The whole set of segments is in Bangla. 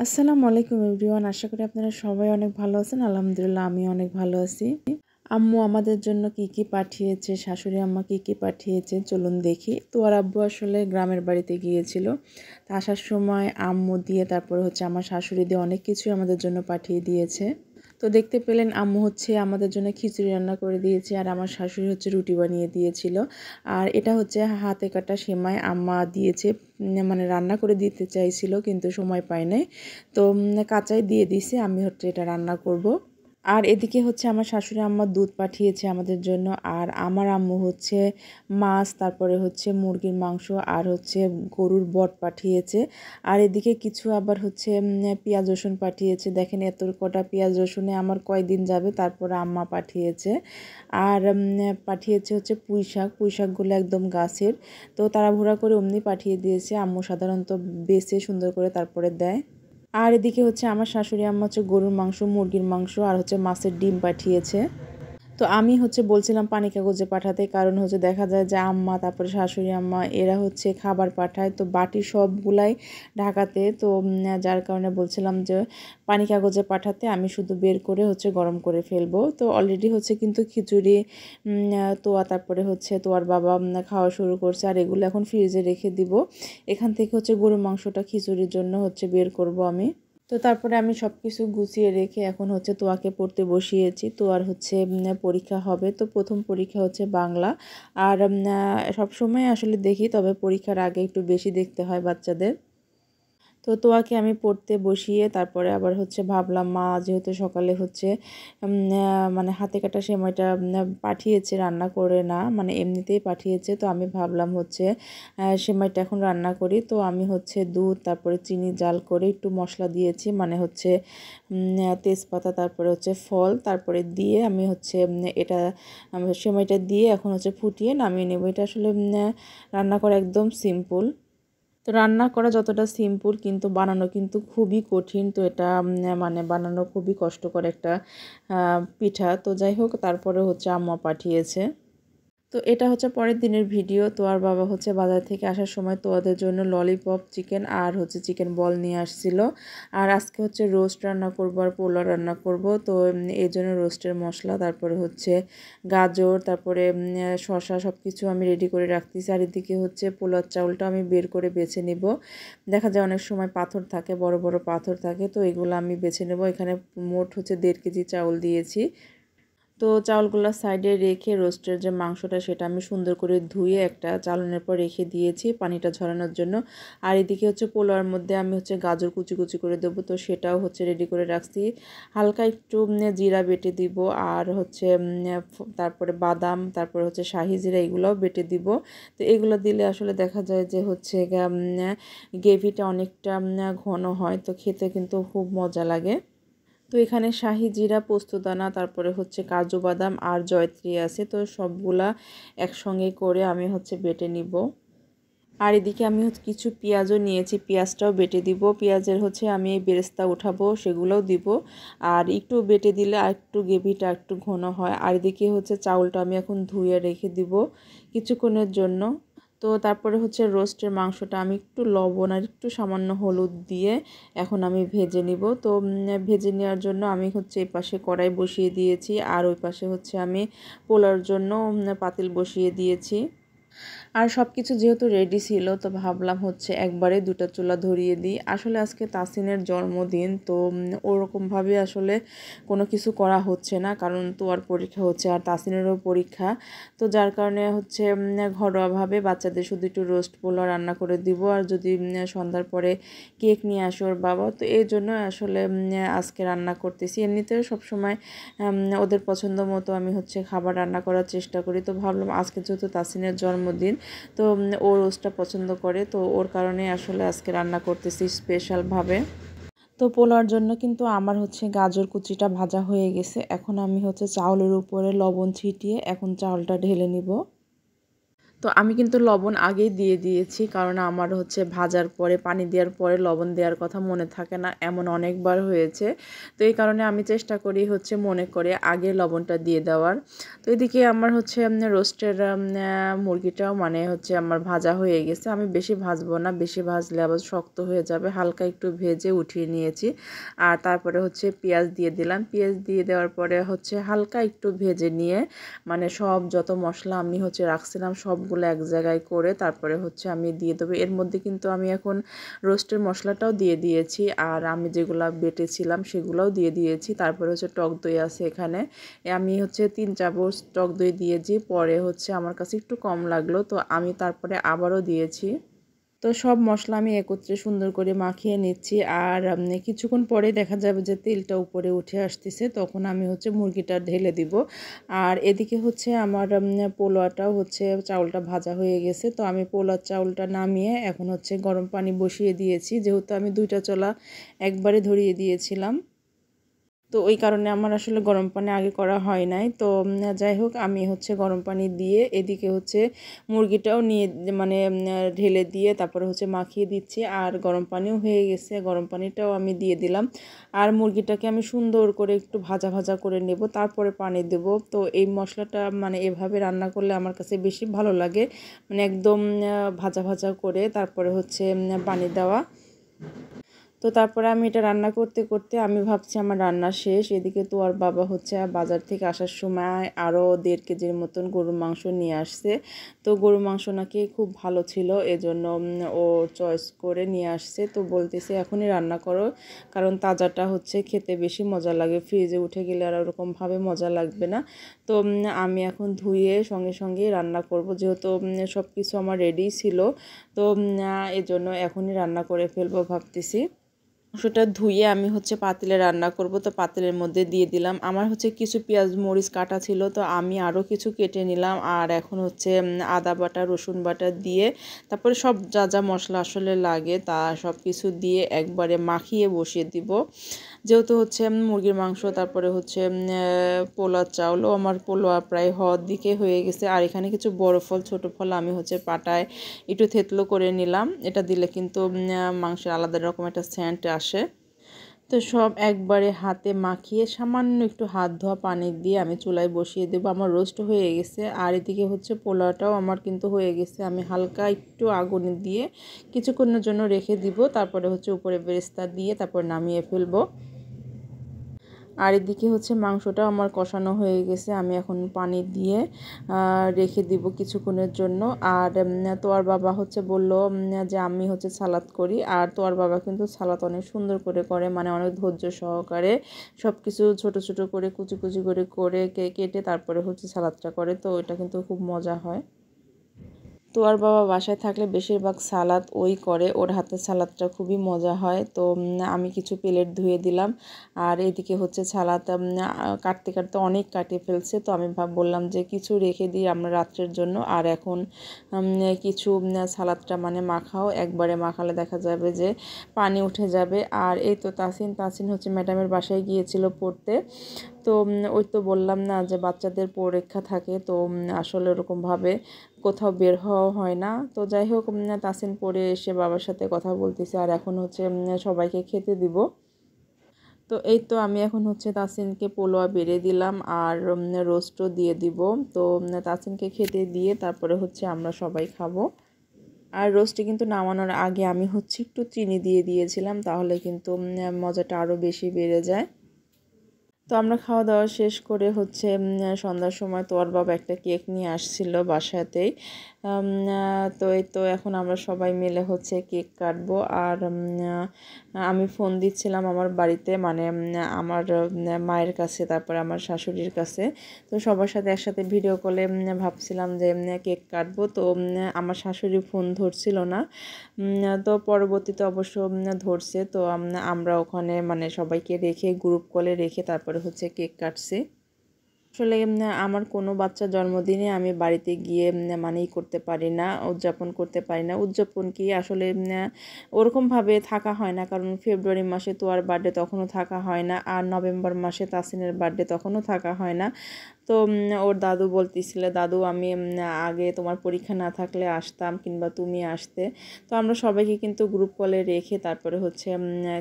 আসসালামু আলাইকুম এভরিওয়ান। আশা করি আপনারা সবাই অনেক ভালো আছেন। আলহামদুলিল্লাহ আমি অনেক ভালো আছি। আম্মু আমাদের জন্য কি কি পাঠিয়েছে, শাশুড়ি আম্মা কি কি পাঠিয়েছে চলুন দেখি। তো আর আব্বু আসলে গ্রামের বাড়িতে গিয়েছিল। তা আসার সময় আম্মু দিয়ে তারপরে আমার শাশুড়ি দিয়ে অনেক কিছুই আমাদের জন্য পাঠিয়ে দিয়েছে। তো দেখতে পেলেন আম্মু আমাদের জন্য খিচুড়ি রান্না করে দিয়েছে আর আমার শাশুড়ি রুটি বানিয়ে দিয়েছিল। আর এটা হাতে কাটা সেমাই আম্মা দিয়েছে। মানে রান্না করে দিতে চাইছিল কিন্তু সময় পায় নাই। তো কাঁচাই দিয়ে দিছে, আমি এটা রান্না করব। আর এদিকে আমার শাশুড়ি আম্মা দুধ পাঠিয়েছে আমাদের জন্য। আর আমার আম্মু মাছ, তারপরে মুরগির মাংস আর গরুর বট পাঠিয়েছে। আর এদিকে কিছু আবার পেঁয়াজ রসুন পাঠিয়েছে। দেখেন এত কটা পেঁয়াজ রসুনে আমার কয়দিন যাবে। তারপরে আম্মা পাঠিয়েছে। আর পাঠিয়েছে পুঁই শাকগুলো একদম গাছের। তো তাড়াহুড়া করে অমনি পাঠিয়ে দিয়েছে। আম্মু সাধারণত বেছে সুন্দর করে তারপরে দেয়। আর এদিকে আমার শাশুড়ি আম্মা গরুর মাংস, মুরগির মাংস আর মাছের ডিম পাঠিয়েছে। তো আমি বলছিলাম পানি কাগজে পাঠাতে, কারণ দেখা যায় যে আম্মা তারপরে শাশুড়ি আম্মা এরা খাবার পাঠায়, তো বাটি সবগুলাই ঢাকাতে। তো যার কারণে বলছিলাম যে পানি কাগজে পাঠাতে, আমি শুধু বের করে গরম করে ফেলবো। তো অলরেডি কিন্তু খিচুড়ি, তোয়া, তারপরে তোয়ার বাবা খাওয়া শুরু করছে। আর এগুলো এখন ফ্রিজে রেখে দিব। এখান থেকে গরুর মাংসটা খিচুড়ির জন্য বের করব আমি। তো তারপরে আমি সব কিছু গুছিয়ে রেখে এখন তোয়াকে পড়তে বসিয়েছি। তোয়ার পরীক্ষা হবে। তো প্রথম পরীক্ষা বাংলা। আর সবসময় আসলে দেখি, তবে পরীক্ষার আগে একটু বেশি দেখতে হয় বাচ্চাদের। তো তোয়াকে আমি পড়তে বসিয়ে তারপরে আবার ভাবলাম মা যেহেতু সকালে মানে হাতে কাটা সেমাইটা পাঠিয়েছে, রান্না করে না, মানে এমনিতেই পাঠিয়েছে। তো আমি ভাবলাম সেমাইটা এখন রান্না করি। তো আমি দুধ, তারপরে চিনি জাল করে একটু মশলা দিয়েছি, মানে তেজপাতা, তারপরে ফল, তারপরে দিয়ে আমি এটা সেমাইটা দিয়ে এখন ফুটিয়ে নামিয়ে নেব। এটা আসলে রান্না করা একদম সিম্পল। তো রান্না করা যতটা সিম্পল, কিন্তু বানানো কিন্তু খুবই কঠিন। তো এটা মানে বানানো খুবই কষ্টকর একটা পিঠা। তো যাই হোক, তারপরে আম্মা পাঠিয়েছে। তো এটা পরের দিনের ভিডিও। তো আর বাবা বাজার থেকে আসার সময় তোয়াদের জন্য ললিপপ, চিকেন আর চিকেন বল নিয়ে আসছিল। আর আজকে রোস্ট রান্না করব আর পোলাও রান্না করব। তো এই জন্য রোস্টের মশলা, তারপরে গাজর, তারপরে শসা সব কিছু আমি রেডি করে রাখতেছি। আর এদিকে পোলাওর চাউলটা আমি বের করে বেছে নিব। দেখা যায় অনেক সময় পাথর থাকে, বড় বড় পাথর থাকে। তো এগুলো আমি বেছে নেব। এখানে মোট 1.5 কেজি চাউল দিয়েছি। তো চাউলগুলো সাইডে রেখে রোস্টের যে মাংসটা সেটা আমি সুন্দর করে ধুয়ে একটা চালনের পর রেখে দিয়েছি পানিটা ঝরানোর জন্য। আর এদিকে পোলাওর মধ্যে আমি গাজর কুচি কুচি করে দেবো। তো সেটাও রেডি করে রাখছি। হালকা একটু জিরা বেটে দিব। আর তারপরে বাদাম, তারপরে শাহি জিরা, এগুলোও বেটে দিব। তো এগুলো দিলে আসলে দেখা যায় যে গ্রেভিটা অনেকটা ঘন হয়। তো খেতে কিন্তু খুব মজা লাগে। তো এখানে শাহি জিরা, পোস্তদানা, তারপরে কাজু বাদাম আর জয়ত্রী আছে। তো সবগুলা একসঙ্গে করে আমি বেটে নিব। আর এদিকে আমি কিছু পেঁয়াজও নিয়েছি, পেঁয়াজটাও বেটে দিব। পেঁয়াজের আমি বেরেস্তা উঠাবো, সেগুলোও দিব। আর একটু বেটে দিলে আর একটু গ্রেভিটা একটু ঘন হয়। আর এদিকে চাউলটা আমি এখন ধুয়ে রেখে দিব কিছুক্ষণের জন্য। তো তারপরে রোস্টের মাংসটা আমি একটু লবণ আর একটু সামান্য হলুদ দিয়ে এখন আমি ভেজে নিব। তো ভেজে নেওয়ার জন্য আমি এই পাশে কড়াই বসিয়ে দিয়েছি। আর ওই পাশে আমি পোলাওর জন্য পাতিল বসিয়ে দিয়েছি। আর সব কিছু যেহেতু রেডি ছিল, তো ভাবলাম একবারে দুটো চুলা ধরিয়ে দিই। আসলে আজকে তাসিনের জন্মদিন। তো ওরকমভাবে আসলে কোনো কিছু করা হচ্ছে না, কারণ তোয়ার পরীক্ষা আর তাসিনেরও পরীক্ষা। তো যার কারণে ঘরোয়াভাবে বাচ্চাদের শুধু একটু রোস্ট পোলাও রান্না করে দিব। আর যদি সন্ধ্যার পরে কেক নিয়ে আসে ওর বাবা, তো এই জন্য আসলে আজকে রান্না করতেছি। এমনিতেও সবসময় ওদের পছন্দ মতো আমি খাবার রান্না করার চেষ্টা করি। তো ভাবলাম আজকে যেহেতু তাসিনের জন্মদিন, তো ও রোস্টটা পছন্দ করে, তো ওর কারণে আসলে আজকে রান্না করতেছি স্পেশালভাবে। তো পোলাওর জন্য কিন্তু আমার গাজর কুচিটা ভাজা হয়ে গেছে। এখন আমি চাউলের উপরে লবণ ছিটিয়ে এখন চাউলটা ঢেলে নিব। তো আমি কিন্তু লবণ আগেই দিয়ে দিয়েছি, কারণ আমার হচ্ছে ভাজার পরে পানি দেওয়ার পরে লবণ দেওয়ার কথা মনে থাকে না, এমন অনেকবার হয়েছে। তো এই কারণে আমি চেষ্টা করি হচ্ছে মনে করে আগে লবণটা দিয়ে দেওয়ার। তো এদিকে আমার হচ্ছে রোস্টের মুরগিটাও মানে হচ্ছে আমার ভাজা হয়ে গেছে। আমি বেশি ভাজবো না, বেশি ভাজলে আবার শক্ত হয়ে যাবে। হালকা একটু ভেজে উঠিয়ে নিয়েছি। আর তারপরে হচ্ছে পেঁয়াজ দিয়ে দিলাম। পেঁয়াজ দিয়ে দেওয়ার পরে হচ্ছে হালকা একটু ভেজে নিয়ে মানে সব যত মশলা আমি হচ্ছে রাখছিলাম সবগুলো এক জায়গায় করে তারপরে হচ্ছে আমি দিয়ে দেবো। এর মধ্যে কিন্তু আমি এখন রোস্টের মশলাটাও দিয়ে দিয়েছি, আর আমি যেগুলো বেটেছিলাম সেগুলোও দিয়ে দিয়েছি। তারপরে হচ্ছে টক দই আছে এখানে, আমি হচ্ছে 3 চামচ টক দই দিয়েছি। পরে হচ্ছে আমার কাছে একটু কম লাগলো, তো আমি তারপরে আবারও দিয়েছি। তো সব মশলা আমি একত্রে সুন্দর করে মাখিয়ে নিচ্ছি। আর কিছুক্ষণ পরে দেখা যাবে যে তেলটা উপরে উঠে আসতেছে, তখন আমি হচ্ছে মুরগিটা ঢেলে দিব। আর এদিকে হচ্ছে আমার পোলাওটাও হচ্ছে চাউলটা ভাজা হয়ে গেছে। তো আমি পোলার চাউলটা নামিয়ে এখন হচ্ছে গরম পানি বসিয়ে দিয়েছি, যেহেতু আমি 2টা চুলা একবারে ধরিয়ে দিয়েছিলাম। তো ওই কারণে আমার আসলে গরম পানি আগে করা হয় নাই। তো যাই হোক, আমি হচ্ছে গরম পানি দিয়ে এদিকে হচ্ছে মুরগিটাও নিয়ে মানে ঢেলে দিয়ে তারপরে হচ্ছে মাখিয়ে দিচ্ছি। আর গরম পানিও হয়ে গেছে, গরম পানিটাও আমি দিয়ে দিলাম। আর মুরগিটাকে আমি সুন্দর করে একটু ভাজা ভাজা করে নেব, তারপরে পানি দেব। তো এই মশলাটা মানে এভাবে রান্না করলে আমার কাছে বেশি ভালো লাগে, মানে একদম ভাজা ভাজা করে তারপরে হচ্ছে পানি দেওয়া। তো তারপরে আমি এটা রান্না করতে করতে আমি ভাবছি আমার রান্না শেষ। এদিকে তো আর বাবা হচ্ছে বাজার থেকে আসার সময় আরও 1.5 কেজির মতন গরুর মাংস নিয়ে আসছে। তো গরুর মাংস নাকি খুব ভালো ছিল, এজন্য ও চয়েস করে নিয়ে আসছে। তো বলতেছে এখনই রান্না করো, কারণ তাজাটা হচ্ছে খেতে বেশি মজা লাগে, ফ্রিজে উঠে গেলে আর ওরকমভাবে মজা লাগবে না। তো আমি এখন ধুয়ে সঙ্গে সঙ্গে রান্না করব, যেহেতু সব কিছু আমার রেডি ছিল। তো এজন্য এখনই রান্না করে ফেলবো ভাবতেছি। মাংসটা ধুয়ে আমি হচ্ছে পাতিলে রান্না করব। তো পাতিলের মধ্যে দিয়ে দিলাম, আমার হচ্ছে কিছু পেঁয়াজ মরিচ কাটা ছিল, তো আমি আরও কিছু কেটে নিলাম। আর এখন হচ্ছে আদা বাটা রসুন বাটা দিয়ে তারপরে সব যা যা মশলা আসলে লাগে তা সব কিছু দিয়ে একবারে মাখিয়ে বসিয়ে দিব। যেহেতু হচ্ছে মুরগির মাংস তারপরে হচ্ছে পোলাও চাউলও আমার পোলাও প্রায় হওয়ার দিকে হয়ে গেছে। আর এখানে কিছু বড় ফল ছোট ফল আমি হচ্ছে পাটায় একটু থেতলো করে নিলাম, এটা দিলে কিন্তু মাংসের আলাদা রকম একটা সেন্ট আসে। তো সব একবারে হাতে মাখিয়ে সামান্য একটু হাত ধোয়া পানি দিয়ে আমি চুলায় বসিয়ে দেবো। আমার রোস্ট হয়ে গেছে। আর এদিকে হচ্ছে পোলাওটাও আমার কিন্তু হয়ে গেছে। আমি হালকা একটু আগুন দিয়ে কিছুক্ষণের জন্য রেখে দিব, তারপরে হচ্ছে উপরে বেরেস্তা দিয়ে তারপর নামিয়ে ফেলবো। আর এদিকে হচ্ছে মাংসটা আমার কষানো হয়ে গেছে, আমি এখন পানি দিয়ে রেখে দিব কিছুক্ষণের জন্য। আর তোয়ার বাবা হচ্ছে বলল যে আমি হচ্ছে সালাদ করি, আর তোয়ার বাবা কিন্তু সালাদ অনেক সুন্দর করে করে, মানে অনেক ধৈর্য সহকারে সব কিছু ছোট ছোট করে কুচি কুচি করে করে কেটে তারপরে হচ্ছে সালাদটা করে। তো এটা কিন্তু খুব মজা হয়। তো আর বাবা বাসায় থাকলে বেশিরভাগ সালাদ ওই করে, ওর হাতের সালাদটা খুবই মজা হয়। তো আমি কিছু প্লেট ধুয়ে দিলাম। আর এদিকে হচ্ছে সালাদ কাটতে কাটতে অনেক কাটিয়ে ফেলছে, তো আমি বললাম যে কিছু রেখে দিই আমরা রাত্রের জন্য। আর এখন কিছু সালাদটা মানে মাখাও, একবারে মাখালে দেখা যাবে যে পানি উঠে যাবে। আর এই তো তাসিন হচ্ছে ম্যাডামের বাসায় গিয়েছিল পড়তে। তো ওই তো বললাম না যে বাচ্চাদের পরীক্ষা থাকে, তো আসলে ওরকমভাবে কোথাও বের হওয়া হয় না। তো যাই হোক, তাসিন পড়ে এসে বাবার সাথে কথা বলতেছে, আর এখন হচ্ছে সবাইকে খেতে দিব। তো এই তো আমি এখন হচ্ছে তাসিনকে পোলোয়া বেড়ে দিলাম, আর রোস্টও দিয়ে দিব। তো তাসিনকে খেতে দিয়ে তারপরে হচ্ছে আমরা সবাই খাবো। আর রোস্টে কিন্তু নামানোর আগে আমি হচ্ছে একটু চিনি দিয়ে দিয়েছিলাম, তাহলে কিন্তু মজাটা আরও বেশি বেড়ে যায়। তো আমরা খাওয়া দাওয়া শেষ করে হচ্ছে সন্ধ্যার সময় তোর বাবা একটা কেক নিয়ে আসছিল বাসাতেই। তো এই তো এখন আমরা সবাই মিলে হচ্ছে কেক কাটবো। আর আমি ফোন দিচ্ছিলাম আমার বাড়িতে, মানে আমার মায়ের কাছে, তারপরে আমার শাশুড়ির কাছে। তো সবার সাথে একসাথে ভিডিও কলে ভাবছিলাম যে কেক কাটবো। তো আমার শাশুড়ি ফোন ধরছিল না, তো পরবর্তীতে অবশ্য ধরছে। তো আমরা ওখানে মানে সবাইকে রেখে গ্রুপ কলে রেখে তারপরে হচ্ছে কেক কাটছি। আসলে আমার কোনো বাচ্চার জন্মদিনে আমি বাড়িতে গিয়ে মানেই করতে পারি না, উদযাপন করতে পারি না। উদযাপন কি আসলে ওরকমভাবে থাকা হয় না, কারণ ফেব্রুয়ারি মাসে তোয়ার বার্থডে তখনও থাকা হয় না, আর নভেম্বর মাসে তাসিনের বার্থডে তখনও থাকা হয় না। তো ওর দাদু বলতেছিল, দাদু আমি আগে তোমার পরীক্ষা না থাকলে আসতাম কিংবা তুমি আসতে। তো আমরা সবাইকে কিন্তু গ্রুপ কলে রেখে তারপরে হচ্ছে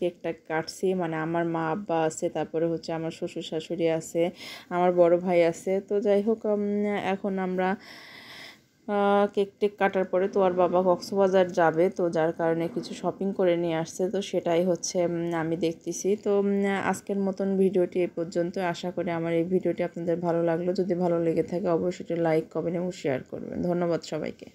কেকটা কাটছি, মানে আমার মা আব্বা আছে, তারপরে হচ্ছে আমার শ্বশুর শাশুড়ি আছে, আমার বড় ভাই আছে। তো যাই হোক এখন আমরা কেক টেক কাটার পরে তো আর বাবা কক্সবাজার যাবে, তো যার কারণে কিছু শপিং করে নিয়ে আসছে, তো সেটাই হচ্ছে আমি দেখতেছি। তো আজকের মতন ভিডিওটি এই পর্যন্ত। আশা করি আমার এই ভিডিওটি আপনাদের ভালো লাগলো। যদি ভালো লেগে থাকে অবশ্যই লাইক, কমেন্ট এবং শেয়ার করবেন। ধন্যবাদ সবাইকে।